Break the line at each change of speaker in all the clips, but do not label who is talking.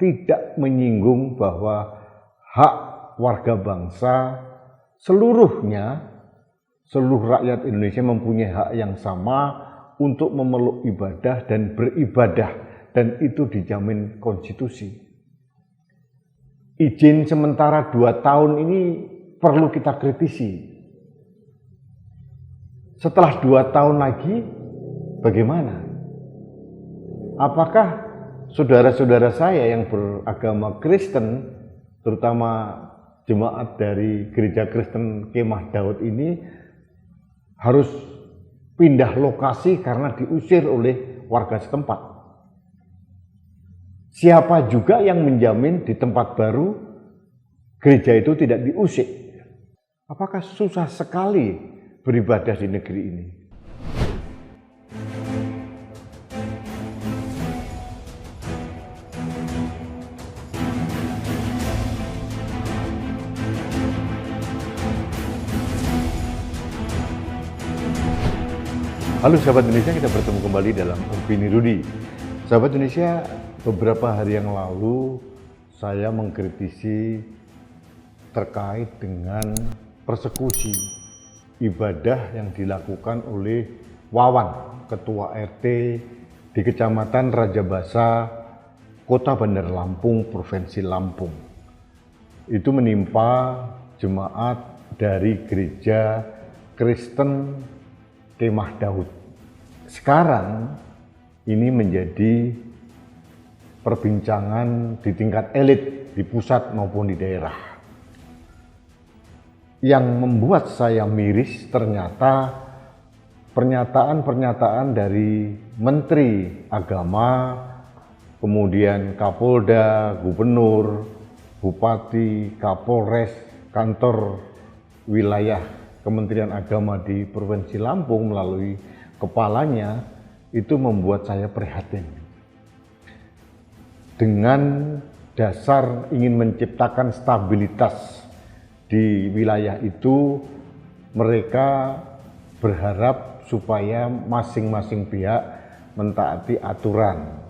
tidak menyinggung bahwa hak warga bangsa seluruhnya, seluruh rakyat Indonesia mempunyai hak yang sama untuk memeluk ibadah dan beribadah, dan itu dijamin konstitusi. Izin sementara 2 tahun ini perlu kita kritisi. Setelah 2 tahun lagi bagaimana? Apakah saudara-saudara saya yang beragama Kristen, terutama jemaat dari Gereja Kristen Kemah Daud ini, harus pindah lokasi karena diusir oleh warga setempat? Siapa juga yang menjamin di tempat baru gereja itu tidak diusir? Apakah susah sekali beribadah di negeri ini? Halo sahabat Indonesia, kita bertemu kembali dalam Opini Rudy. Sahabat Indonesia, beberapa hari yang lalu saya mengkritisi terkait dengan persekusi ibadah yang dilakukan oleh Wawan, Ketua RT di Kecamatan Rajabasa, Kota Bandar Lampung, Provinsi Lampung. Itu menimpa jemaat dari Gereja Kristen Kemah Daud. Sekarang ini menjadi perbincangan di tingkat elit di pusat maupun di daerah. Yang membuat saya miris ternyata pernyataan-pernyataan dari Menteri Agama, kemudian Kapolda, Gubernur, Bupati, Kapolres, kantor wilayah Kementerian Agama di Provinsi Lampung melalui kepalanya, itu membuat saya prihatin. Dengan dasar ingin menciptakan stabilitas di wilayah itu, mereka berharap supaya masing-masing pihak mentaati aturan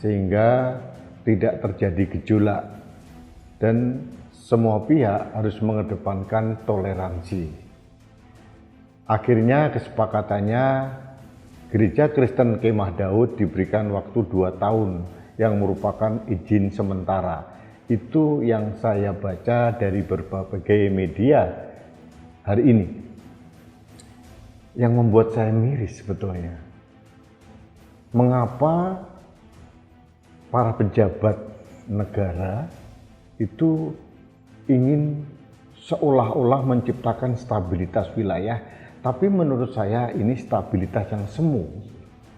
sehingga tidak terjadi gejolak dan semua pihak harus mengedepankan toleransi. Akhirnya kesepakatannya Gereja Kristen Kemah Daud diberikan waktu 2 tahun yang merupakan izin sementara. Itu yang saya baca dari berbagai media hari ini. Yang membuat saya miris sebetulnya. Mengapa para pejabat negara itu ingin seolah-olah menciptakan stabilitas wilayah, tapi menurut saya ini stabilitas yang semu.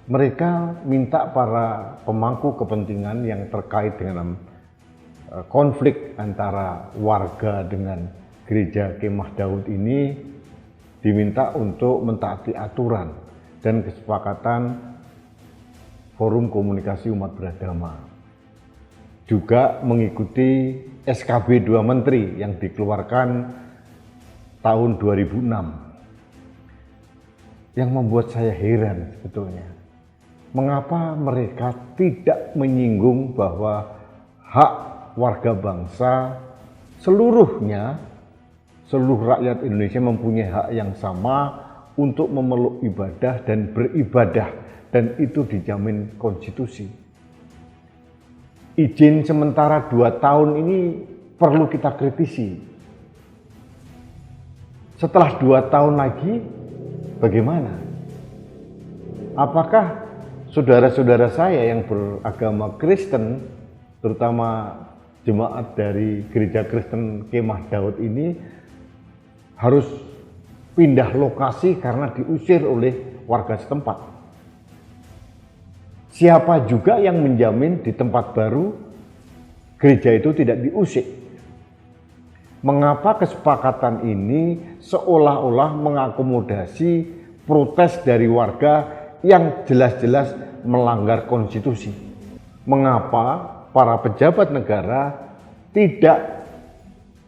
Mereka minta para pemangku kepentingan yang terkait dengan konflik antara warga dengan Gereja Kemah Daud ini diminta untuk mentaati aturan dan kesepakatan Forum Komunikasi Umat Beragama. Juga mengikuti SKB 2 Menteri yang dikeluarkan tahun 2006. Yang membuat saya heran sebetulnya, mengapa mereka tidak menyinggung bahwa hak warga bangsa seluruhnya, seluruh rakyat Indonesia mempunyai hak yang sama untuk memeluk ibadah dan beribadah, dan itu dijamin konstitusi. Izin sementara 2 tahun ini perlu kita kritisi. Setelah 2 tahun lagi bagaimana? Apakah saudara-saudara saya yang beragama Kristen, terutama jemaat dari Gereja Kristen Kemah Daud ini, harus pindah lokasi karena diusir oleh warga setempat? Siapa juga yang menjamin di tempat baru gereja itu tidak diusir? Mengapa kesepakatan ini seolah-olah mengakomodasi protes dari warga yang jelas-jelas melanggar konstitusi? Mengapa para pejabat negara tidak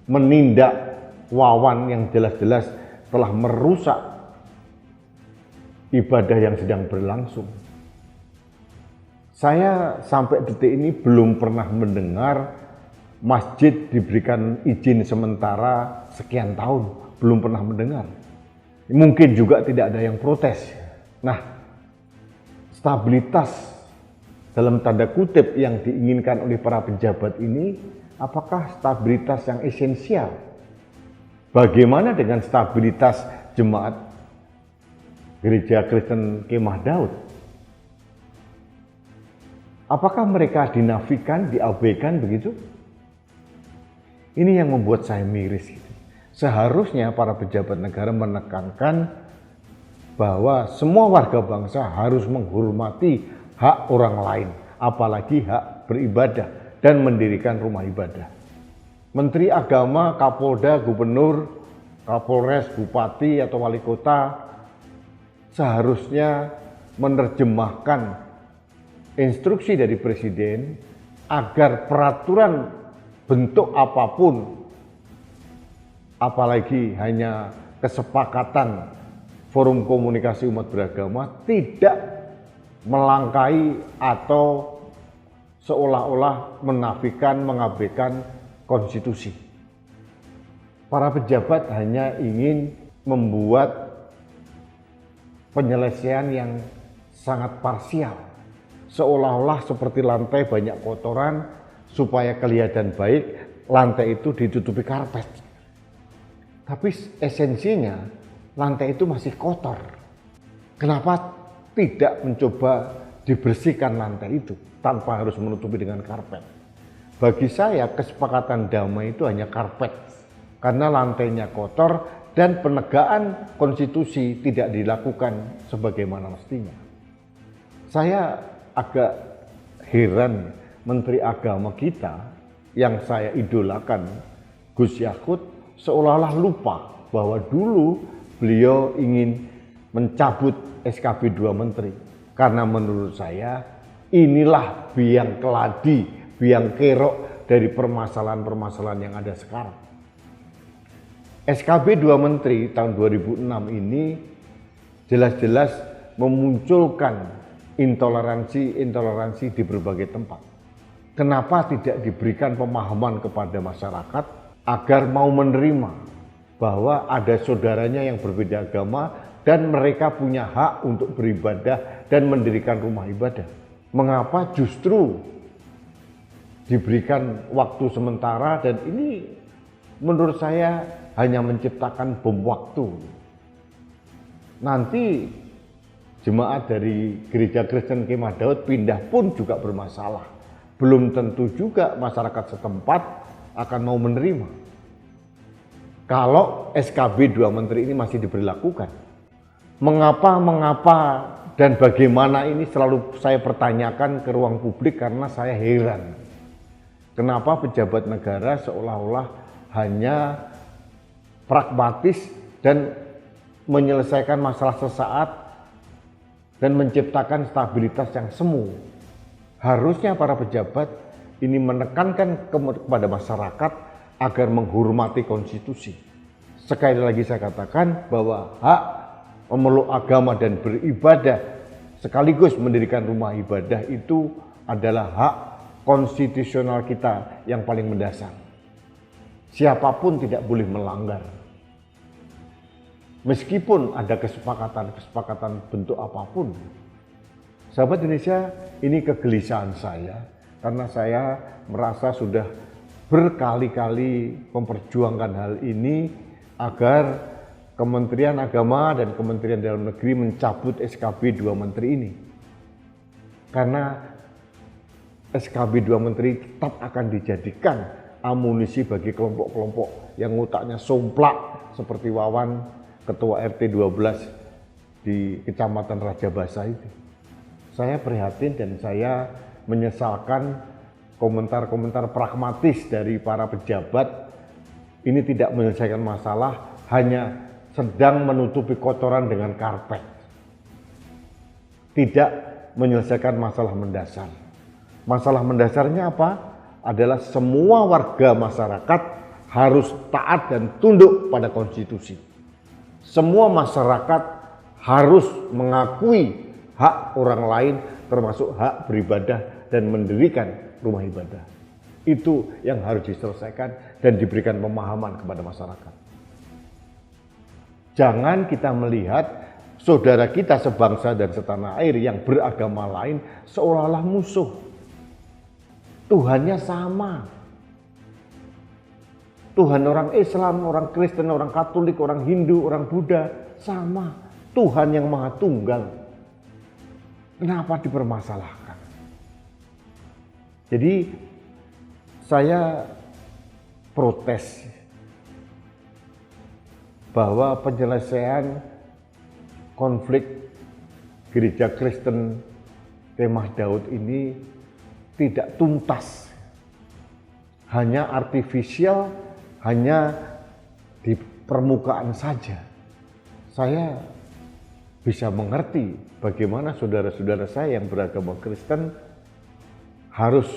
menindak Wawan yang jelas-jelas telah merusak ibadah yang sedang berlangsung? Saya sampai detik ini belum pernah mendengar masjid diberikan izin sementara sekian tahun, belum pernah mendengar. Mungkin juga tidak ada yang protes. Nah, stabilitas dalam tanda kutip yang diinginkan oleh para pejabat ini, apakah stabilitas yang esensial? Bagaimana dengan stabilitas jemaat Gereja Kristen Kemah Daud? Apakah mereka dinafikan, diabaikan begitu? Ini yang membuat saya miris. Seharusnya para pejabat negara menekankan bahwa semua warga bangsa harus menghormati hak orang lain, apalagi hak beribadah dan mendirikan rumah ibadah. Menteri Agama, Kapolda, Gubernur, Kapolres, Bupati atau Wali Kota seharusnya menerjemahkan instruksi dari Presiden agar peraturan bentuk apapun, apalagi hanya kesepakatan forum komunikasi umat beragama, tidak melangkahi atau seolah-olah menafikan, mengabaikan konstitusi. Para pejabat hanya ingin membuat penyelesaian yang sangat parsial, seolah-olah seperti lantai banyak kotoran, supaya kelihatan baik, lantai itu ditutupi karpet. Tapi esensinya, lantai itu masih kotor. Kenapa tidak mencoba dibersihkan lantai itu tanpa harus menutupi dengan karpet? Bagi saya, kesepakatan damai itu hanya karpet, karena lantainya kotor dan penegakan konstitusi tidak dilakukan sebagaimana mestinya. Saya agak heran Menteri Agama kita yang saya idolakan, Gus Yakut, seolah-olah lupa bahwa dulu beliau ingin mencabut SKB 2 Menteri. Karena menurut saya inilah biang keladi, biang kerok dari permasalahan-permasalahan yang ada sekarang. SKB 2 Menteri tahun 2006 ini jelas-jelas memunculkan intoleransi di berbagai tempat. Kenapa tidak diberikan pemahaman kepada masyarakat agar mau menerima bahwa ada saudaranya yang berbeda agama dan mereka punya hak untuk beribadah dan mendirikan rumah ibadah? Mengapa justru diberikan waktu sementara, dan ini menurut saya hanya menciptakan bom waktu. Nanti jemaat dari Gereja Kristen Kemah Daud pindah pun juga bermasalah. Belum tentu juga masyarakat setempat akan mau menerima kalau SKB 2 Menteri ini masih diberlakukan. Mengapa dan bagaimana ini selalu saya pertanyakan ke ruang publik, karena saya heran. Kenapa pejabat negara seolah-olah hanya pragmatis dan menyelesaikan masalah sesaat dan menciptakan stabilitas yang semu. Harusnya para pejabat ini menekankan kepada masyarakat agar menghormati konstitusi. Sekali lagi saya katakan bahwa hak memeluk agama dan beribadah sekaligus mendirikan rumah ibadah itu adalah hak konstitusional kita yang paling mendasar. Siapapun tidak boleh melanggar. Meskipun ada kesepakatan bentuk apapun. Sahabat Indonesia, ini kegelisahan saya karena saya merasa sudah berkali-kali memperjuangkan hal ini agar Kementerian Agama dan Kementerian Dalam Negeri mencabut SKB 2 Menteri ini. Karena SKB 2 Menteri tetap akan dijadikan amunisi bagi kelompok-kelompok yang otaknya somplak seperti Wawan, Ketua RT 12 di Kecamatan Raja Basa itu. Saya prihatin dan saya menyesalkan komentar-komentar pragmatis dari para pejabat. Ini tidak menyelesaikan masalah, hanya sedang menutupi kotoran dengan karpet. Tidak menyelesaikan masalah mendasar. Masalah mendasarnya apa? Adalah semua warga masyarakat harus taat dan tunduk pada konstitusi. Semua masyarakat harus mengakui hak orang lain termasuk hak beribadah dan mendirikan rumah ibadah. Itu yang harus diselesaikan dan diberikan pemahaman kepada masyarakat. Jangan kita melihat saudara kita sebangsa dan setanah air yang beragama lain seolah-olah musuh. Tuhannya sama. Tuhan orang Islam, orang Kristen, orang Katolik, orang Hindu, orang Buddha sama. Tuhan yang Maha Tunggal. Kenapa dipermasalahkan? Jadi saya protes bahwa penyelesaian konflik gereja Kristen Kemah Daud ini tidak tuntas, hanya artifisial, hanya di permukaan saja. Saya bisa mengerti bagaimana saudara-saudara saya yang beragama Kristen harus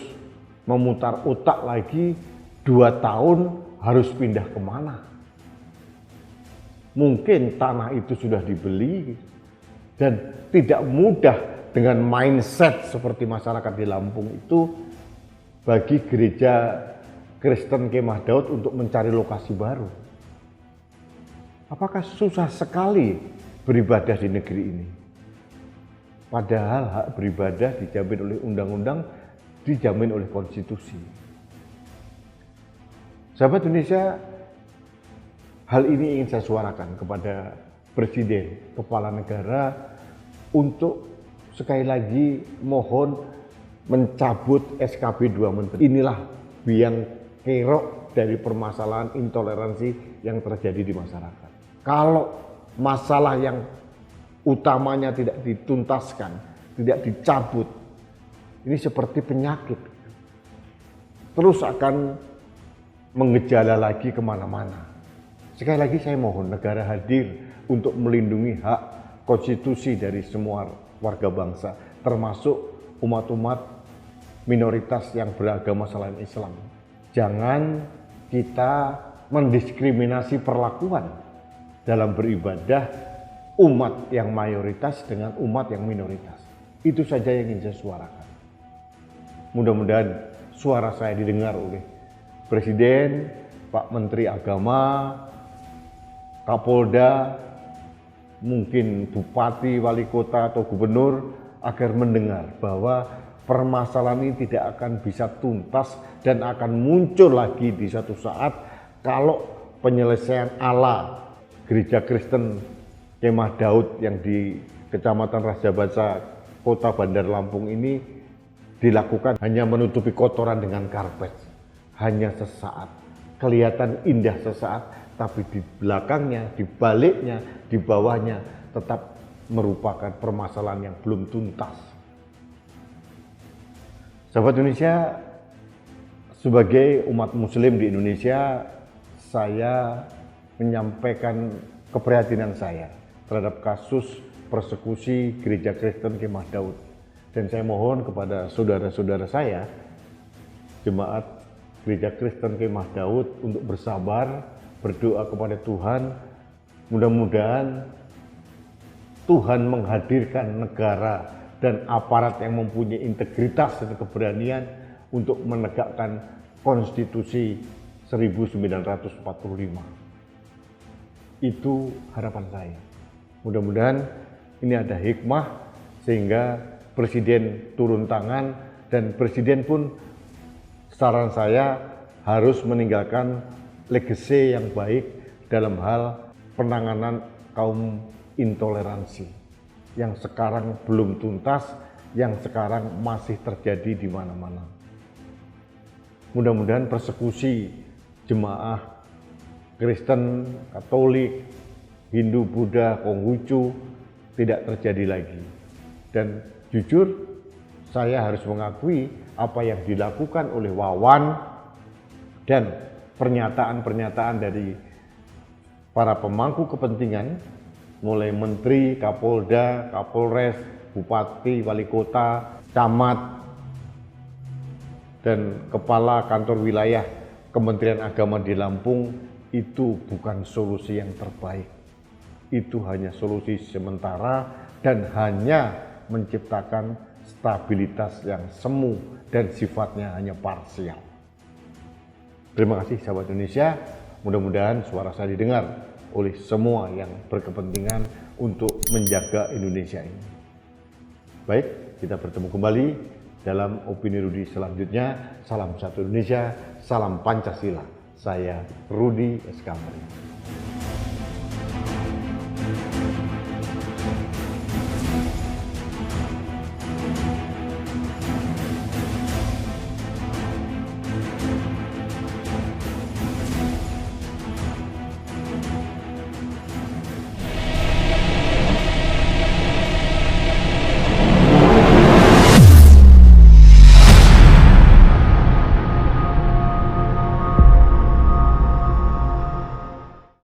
memutar otak lagi 2 tahun harus pindah kemana. Mungkin tanah itu sudah dibeli dan tidak mudah dengan mindset seperti masyarakat di Lampung itu bagi gereja Kristen Kemah Daud untuk mencari lokasi baru. Apakah susah sekali beribadah di negeri ini? Padahal hak beribadah dijamin oleh undang-undang, dijamin oleh konstitusi. Sahabat Indonesia, hal ini ingin saya suarakan kepada Presiden, Kepala Negara untuk sekali lagi mohon mencabut SKB 2 Menteri. Inilah biang kerok dari permasalahan intoleransi yang terjadi di masyarakat. Kalau masalah yang utamanya tidak dituntaskan, tidak dicabut, ini seperti penyakit. Terus akan mengejala lagi kemana-mana. Sekali lagi saya mohon negara hadir untuk melindungi hak konstitusi dari semua warga bangsa, termasuk umat-umat minoritas yang beragama selain Islam. Jangan kita mendiskriminasi perlakuan dalam beribadah umat yang mayoritas dengan umat yang minoritas. Itu saja yang ingin saya suarakan. Mudah-mudahan suara saya didengar oleh Presiden, Pak Menteri Agama, Kapolda, mungkin Bupati, Wali Kota atau Gubernur agar mendengar bahwa permasalahan ini tidak akan bisa tuntas dan akan muncul lagi di suatu saat kalau penyelesaian ala Gereja Kristen Kemah Daud yang di Kecamatan Raja Basa, Kota Bandar Lampung ini dilakukan hanya menutupi kotoran dengan karpet. Hanya sesaat, kelihatan indah sesaat, tapi di belakangnya, di baliknya, di bawahnya tetap merupakan permasalahan yang belum tuntas. Sahabat Indonesia, sebagai umat muslim di Indonesia, saya menyampaikan keprihatinan saya terhadap kasus persekusi Gereja Kristen Kemah Daud. Dan saya mohon kepada saudara-saudara saya, jemaat Gereja Kristen Kemah Daud untuk bersabar, berdoa kepada Tuhan. Mudah-mudahan Tuhan menghadirkan negara dan aparat yang mempunyai integritas dan keberanian untuk menegakkan konstitusi 1945. Itu harapan saya. Mudah-mudahan ini ada hikmah sehingga Presiden turun tangan dan Presiden pun saran saya harus meninggalkan legacy yang baik dalam hal penanganan kaum intoleransi yang sekarang belum tuntas, yang sekarang masih terjadi di mana-mana. Mudah-mudahan persekusi jemaah Kristen, Katolik, Hindu, Buddha, Konghucu tidak terjadi lagi. Dan jujur, saya harus mengakui apa yang dilakukan oleh Wawan dan pernyataan-pernyataan dari para pemangku kepentingan, mulai Menteri, Kapolda, Kapolres, Bupati, Wali Kota, Camat, dan Kepala Kantor Wilayah Kementerian Agama di Lampung, itu bukan solusi yang terbaik. Itu hanya solusi sementara dan hanya menciptakan stabilitas yang semu dan sifatnya hanya parsial. Terima kasih sahabat Indonesia, mudah-mudahan suara saya didengar oleh semua yang berkepentingan untuk menjaga Indonesia ini. Baik, kita bertemu kembali dalam Opini Rudi selanjutnya. Salam satu Indonesia, salam Pancasila. Saya Rudi Eskamari.